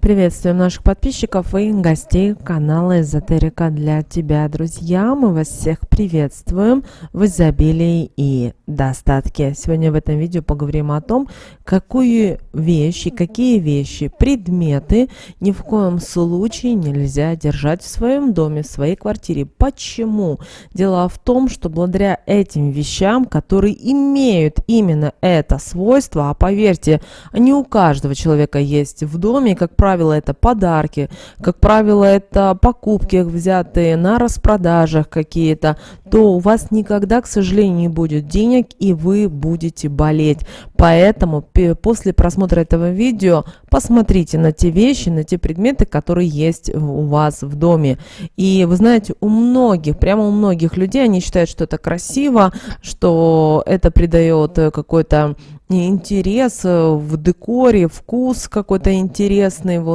Приветствуем наших подписчиков и гостей канала Эзотерика для тебя, друзья. Мы вас всех приветствуем в изобилии и достатке. Сегодня в этом видео поговорим о том, какие вещи, предметы ни в коем случае нельзя держать в своем доме, в своей квартире. Почему? Дело в том, что благодаря этим вещам, которые имеют именно это свойство, а поверьте, они у каждого человека есть в доме, как правило, это подарки, как правило, это покупки, взятые на распродажах какие-то, то у вас никогда, к сожалению, не будет денег, и вы будете болеть. Поэтому после просмотра этого видео посмотрите на те вещи, на те предметы, которые есть у вас в доме. И вы знаете, прямо у многих людей, они считают, что это красиво, что это придает какой-то интерес в декоре, вкус какой-то интересный,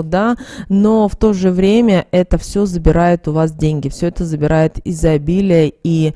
но в то же время это все забирает у вас деньги, все это забирает изобилие и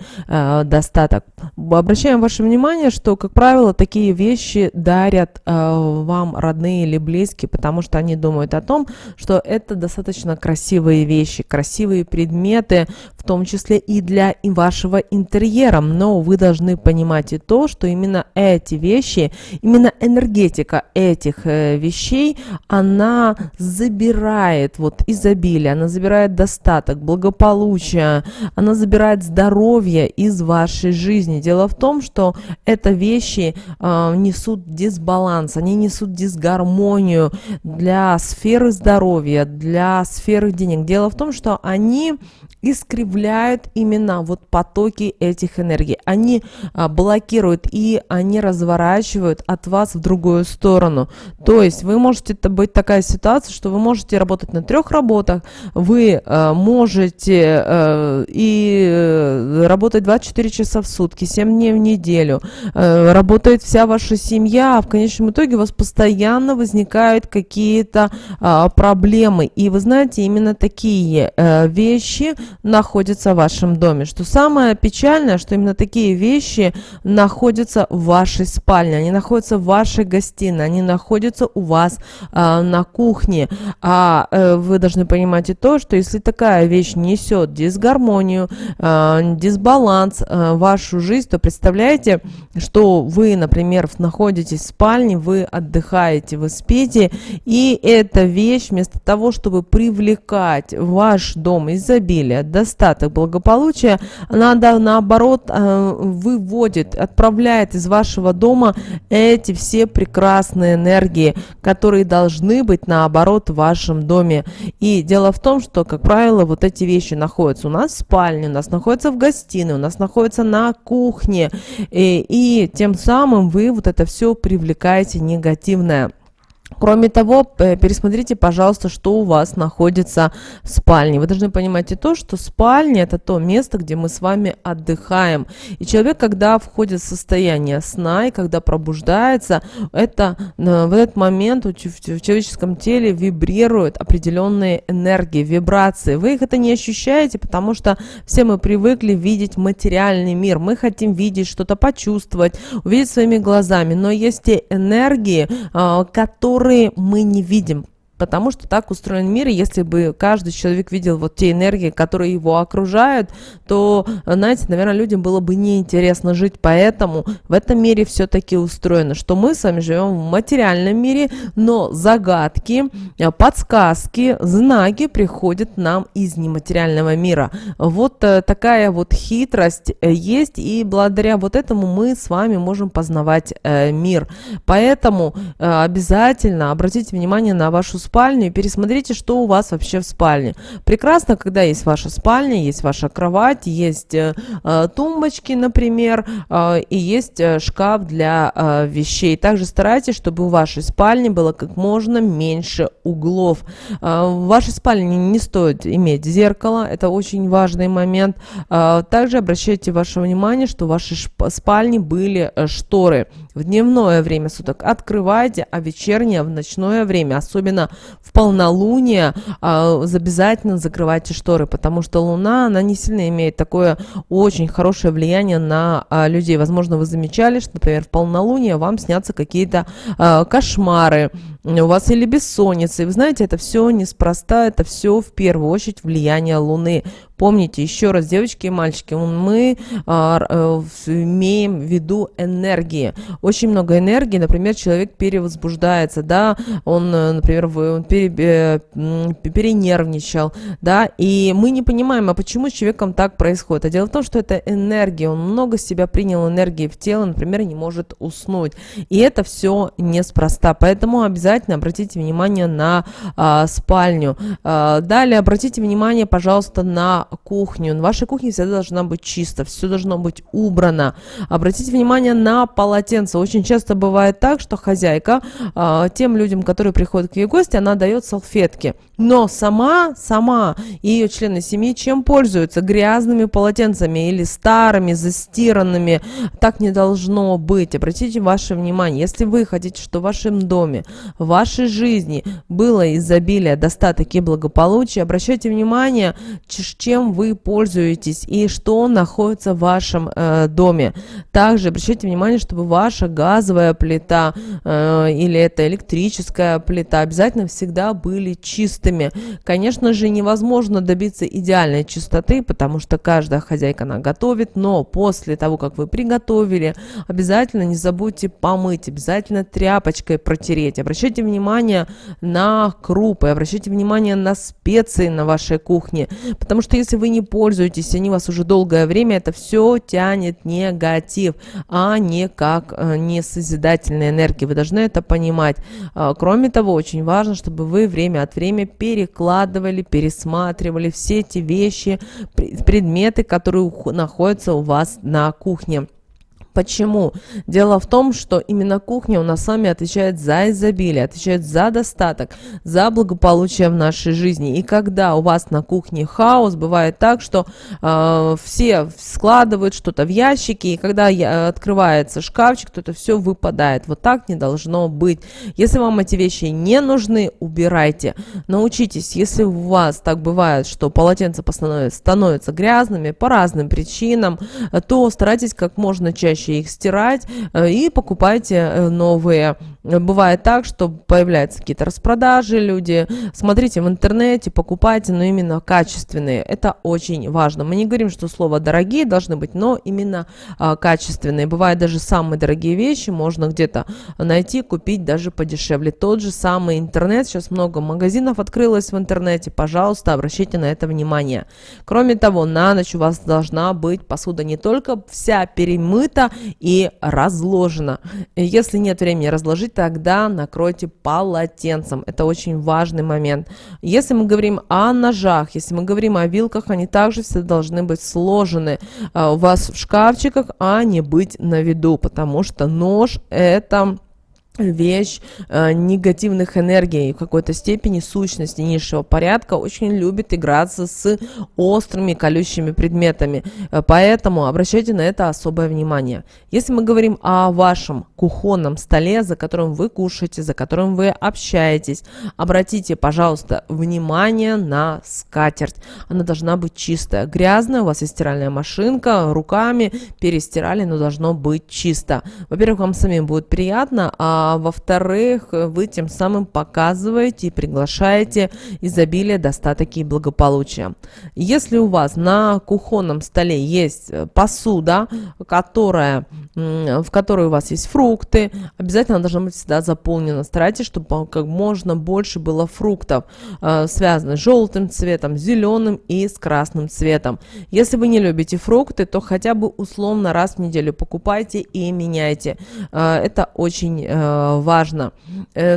достаток. Обращаем ваше внимание, что, как правило, такие вещи дарят вам родные или близкие, потому что они думают о том, что это достаточно красивые вещи, красивые предметы, в том числе и для вашего интерьера. Но вы должны понимать и то, что именно эти вещи, именно энергетика этих вещей, она забирает изобилие, она забирает достаток, благополучие, она забирает здоровье из вашей жизни. Дело в том, что это вещи несут дисбаланс, они несут дисгармонию для сферы здоровья, для сферы денег. Дело в том, что они искривляют именно потоки этих энергий. Они блокируют и они разворачивают от вас в другую сторону. То есть вы можете быть такая ситуация, что вы можете работать на 3 работах, вы можете работать 24 часа в сутки, 7 дней в неделю, работает вся ваша семья, а в конечном итоге у вас постоянно возникают какие-то проблемы. И вы знаете, именно такие вещи находятся в вашем доме. Что самое печальное, что именно такие вещи находятся в вашей спальне, они находятся в вашей гостиной, они находятся у вас на кухне. Вы должны понимать и то, что если такая вещь несет дисгармонию, дисбаланс в вашу жизнь, то представляете, что вы, например, находитесь в спальне, вы отдыхаете, вы спите, и эта вещь вместо того, чтобы привлекать в ваш дом изобилие, достаток, благополучие, она наоборот отправляет из вашего дома эти все прекрасные энергии, которые должны быть наоборот в вашем доме. И дело в том, что, как правило, эти вещи находятся у нас в спальне, у нас находятся в гостиной, у нас находятся на кухне, и тем самым вы это все привлекаете негативное. Кроме того, пересмотрите, пожалуйста, что у вас находится в спальне. Вы должны понимать и то, что спальня – это то место, где мы с вами отдыхаем. И человек, когда входит в состояние сна и когда пробуждается, в этот момент в человеческом теле вибрируют определенные энергии, вибрации. Вы их не ощущаете, потому что все мы привыкли видеть материальный мир. Мы хотим видеть что-то, почувствовать, увидеть своими глазами. Но есть те энергии, которые мы не видим. Потому что так устроен мир, и если бы каждый человек видел те энергии, которые его окружают, то, знаете, наверное, людям было бы неинтересно жить. Поэтому в этом мире все-таки устроено, что мы с вами живем в материальном мире, но загадки, подсказки, знаки приходят нам из нематериального мира. Такая хитрость есть, и благодаря этому мы с вами можем познавать мир. Поэтому обязательно обратите внимание на вашу спальню и пересмотрите, что у вас вообще в спальне. Прекрасно, когда есть ваша спальня, есть ваша кровать, есть тумбочки, например, и есть шкаф для вещей. Также старайтесь, чтобы у вашей спальни было как можно меньше углов. В вашей спальне не стоит иметь зеркало, это очень важный момент. Также обращайте ваше внимание, что в вашей спальне были шторы. В дневное время суток открывайте, а вечернее, в ночное время, особенно в полнолуние обязательно закрывайте шторы, потому что Луна, она не сильно имеет такое очень хорошее влияние на людей. Возможно, вы замечали, что, например, в полнолуние вам снятся какие-то кошмары, у вас или бессонница. И вы знаете, это все неспроста, это все в первую очередь влияние Луны. Помните, еще раз, девочки и мальчики, мы имеем в виду энергии. Очень много энергии, например, человек перевозбуждается, да, он, например, перенервничал, да, и мы не понимаем, а почему с человеком так происходит. А дело в том, что это энергия, он много себя принял энергии в тело, например, не может уснуть. И это все неспроста, поэтому обязательно обратите внимание на спальню. Далее обратите внимание, пожалуйста, на кухню. Ваша кухня всегда должна быть чисто, все должно быть убрано. Обратите внимание на полотенце. Очень часто бывает так, что хозяйка тем людям, которые приходят к ей в гости, она дает салфетки. Но сама и ее члены семьи чем пользуются? Грязными полотенцами или старыми, застиранными. Так не должно быть. Обратите ваше внимание, если вы хотите, чтобы в вашем доме, в вашей жизни было изобилие, достаток и благополучие, обращайте внимание, чем вы пользуетесь и что находится в вашем доме. Также обращайте внимание, чтобы ваша газовая плита или это электрическая плита обязательно всегда были чистыми. Конечно же, невозможно добиться идеальной чистоты, потому что каждая хозяйка она готовит, но после того, как вы приготовили, обязательно не забудьте помыть, обязательно тряпочкой протереть. Обращайте внимание на крупы, обращайте внимание на специи на вашей кухне, потому что если вы не пользуетесь, они вас уже долгое время, это все тянет негатив, а не как не созидательная энергия. Вы должны это понимать. Кроме того, очень важно, чтобы вы время от времени перекладывали, пересматривали все эти вещи, предметы, которые находятся у вас на кухне. Почему? Дело в том, что именно кухня у нас с вами отвечает за изобилие, отвечает за достаток, за благополучие в нашей жизни. И когда у вас на кухне хаос, бывает так, что все складывают что-то в ящики, и когда открывается шкафчик, то это все выпадает. Вот так не должно быть. Если вам эти вещи не нужны, убирайте. Научитесь, если у вас так бывает, что полотенца становятся грязными по разным причинам, то старайтесь как можно чаще их стирать и покупайте новые. Бывает так, что появляются какие-то распродажи, люди, смотрите в интернете, покупайте, но именно качественные. Это очень важно. Мы не говорим, что слово «дорогие» должны быть, но именно качественные. Бывают даже самые дорогие вещи, можно где-то найти, купить даже подешевле. Тот же самый интернет, сейчас много магазинов открылось в интернете, пожалуйста, обращайте на это внимание. Кроме того, на ночь у вас должна быть посуда не только вся перемыта и разложена. Если нет времени разложить, тогда накройте полотенцем. Это очень важный момент. Если мы говорим о ножах, если мы говорим о вилках, они также все должны быть сложены у вас в шкафчиках, а не быть на виду, потому что нож это вещь негативных энергий, в какой-то степени сущности низшего порядка, очень любит играться с острыми колющими предметами, поэтому обращайте на это особое внимание. Если мы говорим о вашем кухонном столе, за которым вы кушаете, за которым вы общаетесь, обратите, пожалуйста, внимание на скатерть. Она должна быть чистая. Грязная, у вас есть стиральная машинка, руками перестирали, но должно быть чисто. Во-первых, вам самим будет приятно, а во-вторых, вы тем самым показываете и приглашаете изобилие, достаток и благополучие. Если у вас на кухонном столе есть посуда, в которой у вас есть фрукты, обязательно должна быть всегда заполнена. Старайтесь, чтобы как можно больше было фруктов, связанных с желтым цветом, зеленым и с красным цветом. Если вы не любите фрукты, то хотя бы условно раз в неделю покупайте и меняйте. Это очень важно.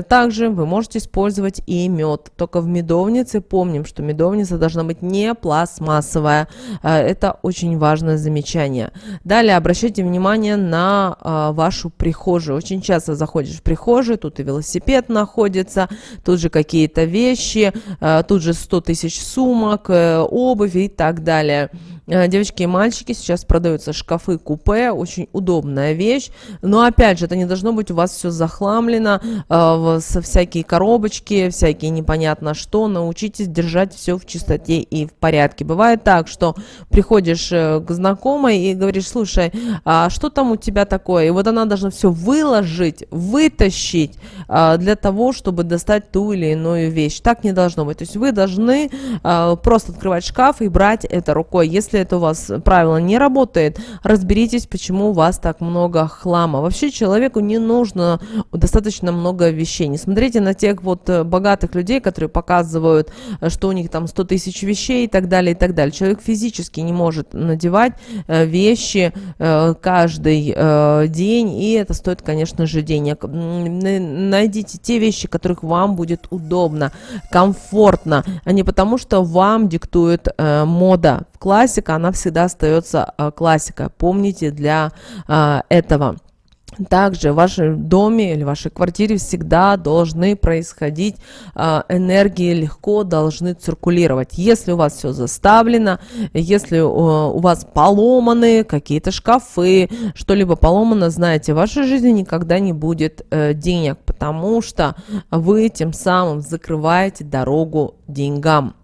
Также вы можете использовать и мед. Только в медовнице помним, что медовница должна быть не пластмассовая. Это очень важное замечание. Далее обращайте внимание на вашу прихожую. Очень часто заходишь в прихожую, тут и велосипед находится, тут же какие-то вещи, тут же 100 тысяч сумок, обувь и так далее. Девочки и мальчики, сейчас продаются шкафы-купе, очень удобная вещь, но опять же, это не должно быть у вас все захламлено, со всякие коробочки, всякие непонятно что, научитесь держать все в чистоте и в порядке. Бывает так, что приходишь к знакомой и говоришь: слушай, а что там у тебя такое? И вот она должна все выложить, вытащить для того, чтобы достать ту или иную вещь. Так не должно быть. То есть вы должны просто открывать шкаф и брать это рукой. Если это у вас правило не работает, разберитесь, почему у вас так много хлама. Вообще человеку не нужно достаточно много вещей. Не смотрите на тех вот богатых людей, которые показывают, что у них там 100 тысяч вещей и так далее, и так далее. Человек физически не может надевать вещи каждый день, и это стоит, конечно же, денег. Найдите те вещи, которых вам будет удобно, комфортно, а не потому, что вам диктует мода. Классика, она всегда остается классикой. Помните для этого. Также в вашем доме или в вашей квартире всегда должны происходить энергии, легко должны циркулировать. Если у вас все заставлено, если у вас поломаны какие-то шкафы, что-либо поломано, знаете, в вашей жизни никогда не будет денег, потому что вы тем самым закрываете дорогу деньгам.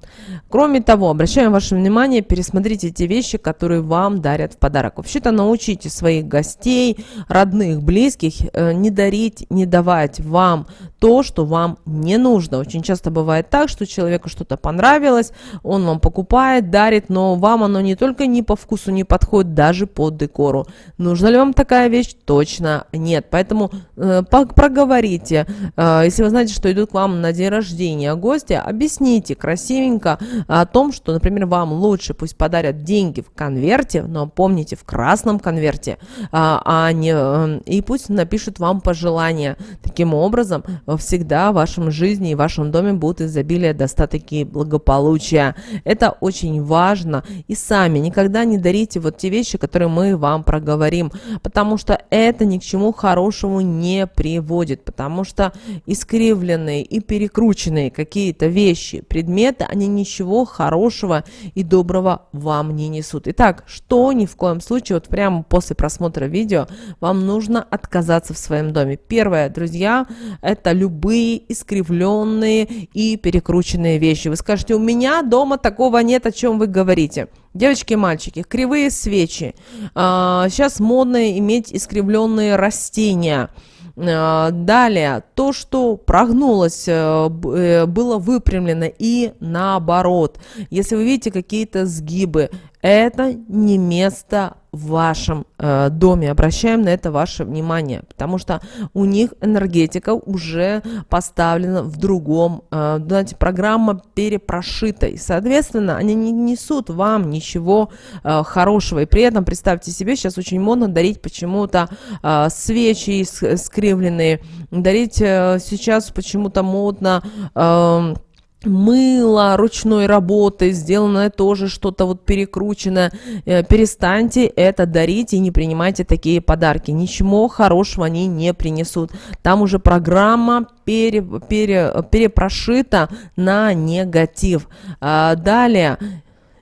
Кроме того, обращаем ваше внимание, пересмотрите те вещи, которые вам дарят в подарок. Вообще-то научите своих гостей, родных, близких не дарить, не давать вам то, что вам не нужно. Очень часто бывает так, что человеку что-то понравилось, он вам покупает, дарит, но вам оно не только не по вкусу не подходит, даже по декору. Нужна ли вам такая вещь? Точно нет. Поэтому проговорите. Если вы знаете, что идут к вам на день рождения гости, объясните красивенько о том, что, например, вам лучше пусть подарят деньги в конверте, но помните, в красном конверте, и пусть напишут вам пожелания. Таким образом, всегда в вашем жизни и в вашем доме будут изобилие, достаток и благополучие. Это очень важно. И сами никогда не дарите вот те вещи, которые мы вам проговорим, потому что это ни к чему хорошему не приводит, потому что искривленные и перекрученные какие-то вещи, предметы, они ничего хорошего и доброго вам не несут. Итак, что ни в коем случае, вот прямо после просмотра видео, вам нужно отказаться в своем доме. Первое, друзья, это любые искривленные и перекрученные вещи. Вы скажете: у меня дома такого нет, о чем вы говорите. Девочки и мальчики, кривые свечи. Сейчас модно иметь искривленные растения. Далее, то, что прогнулось, было выпрямлено и наоборот. Если вы видите какие-то сгибы, это не место в вашем доме. Обращаем на это ваше внимание, потому что у них энергетика уже поставлена в другом, знаете, программа перепрошита, и, соответственно, они не несут вам ничего хорошего. И при этом, представьте себе, сейчас очень модно дарить почему-то свечи искривленные, дарить сейчас почему-то модно мыло ручной работы, сделанное тоже что-то вот перекрученное. Перестаньте это дарить и не принимайте такие подарки. Ничего хорошего они не принесут. Там уже программа перепрошита на негатив. Далее.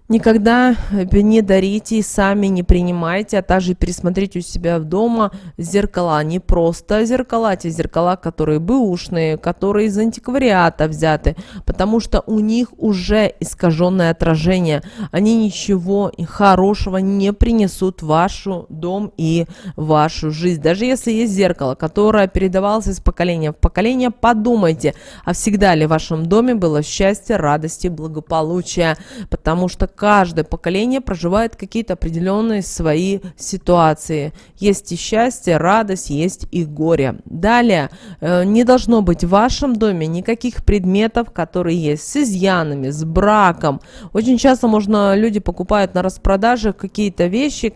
Никогда не дарите и сами не принимайте, а также пересмотрите у себя дома зеркала. Не просто зеркала, те зеркала, которые бэушные, которые из антиквариата взяты, потому что у них уже искаженное отражение. Они ничего хорошего не принесут в ваш дом и вашу жизнь. Даже если есть зеркало, которое передавалось из поколения в поколение, подумайте, а всегда ли в вашем доме было счастье, радость и благополучие, потому что каждое поколение проживает какие-то определенные свои ситуации. Есть и счастье, радость, есть и горе. Далее, не должно быть в вашем доме никаких предметов, которые есть с изъянами, с браком. Очень часто люди покупают на распродаже какие-то вещи,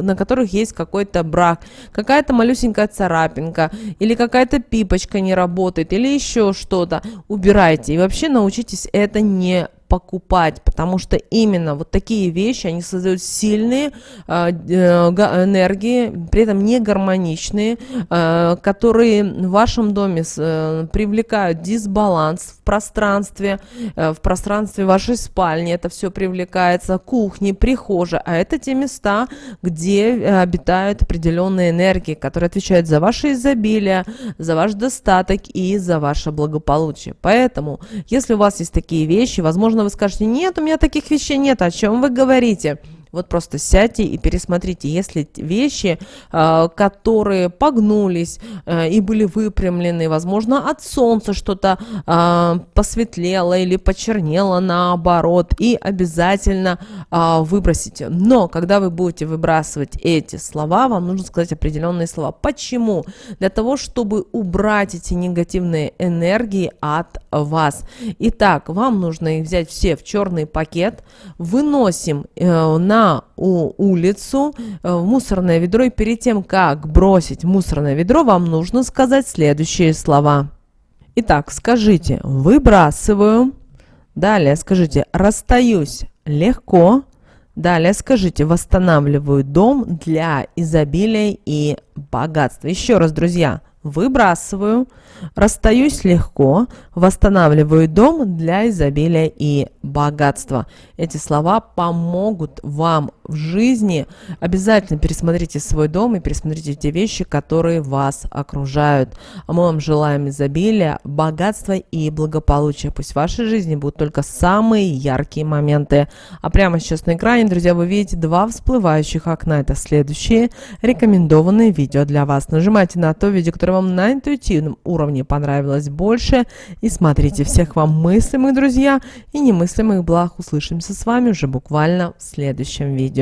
на которых есть какой-то брак, какая-то малюсенькая царапинка, или какая-то пипочка не работает, или еще что-то. Убирайте и вообще научитесь это не покупать, потому что именно вот такие вещи, они создают сильные энергии, при этом не гармоничные, которые в вашем доме привлекают дисбаланс в пространстве вашей спальни, это все привлекается, кухни, прихожей, а это те места, где обитают определенные энергии, которые отвечают за ваше изобилие, за ваш достаток и за ваше благополучие. Поэтому, если у вас есть такие вещи, возможно, вы скажете: нет, у меня таких вещей нет, о чем вы говорите? Вот просто сядьте и пересмотрите, если вещи, которые погнулись и были выпрямлены, возможно, от солнца что-то посветлело или почернело наоборот, и обязательно выбросите. Но когда вы будете выбрасывать эти слова, вам нужно сказать определенные слова. Почему? Для того, чтобы убрать эти негативные энергии от вас. Итак, вам нужно их взять все в черный пакет, выносим на улицу в мусорное ведро, и перед тем, как бросить в мусорное ведро, вам нужно сказать следующие слова. Итак, скажите: выбрасываю. Далее скажите: расстаюсь легко. Далее скажите: восстанавливаю дом для изобилия и богатства. Еще раз, друзья: выбрасываю, расстаюсь легко, восстанавливаю дом для изобилия и богатства. Эти слова помогут вам в жизни. Обязательно пересмотрите свой дом и пересмотрите те вещи, которые вас окружают. А мы вам желаем изобилия, богатства и благополучия. Пусть в вашей жизни будут только самые яркие моменты. А прямо сейчас на экране, друзья, вы видите 2 всплывающих окна. Это следующие рекомендованные видео для вас. Нажимайте на то видео, которое вам на интуитивном уровне понравилось больше, и смотрите. Всех вам мыслимых, друзья, и немыслимых благ. Услышимся с вами уже буквально в следующем видео.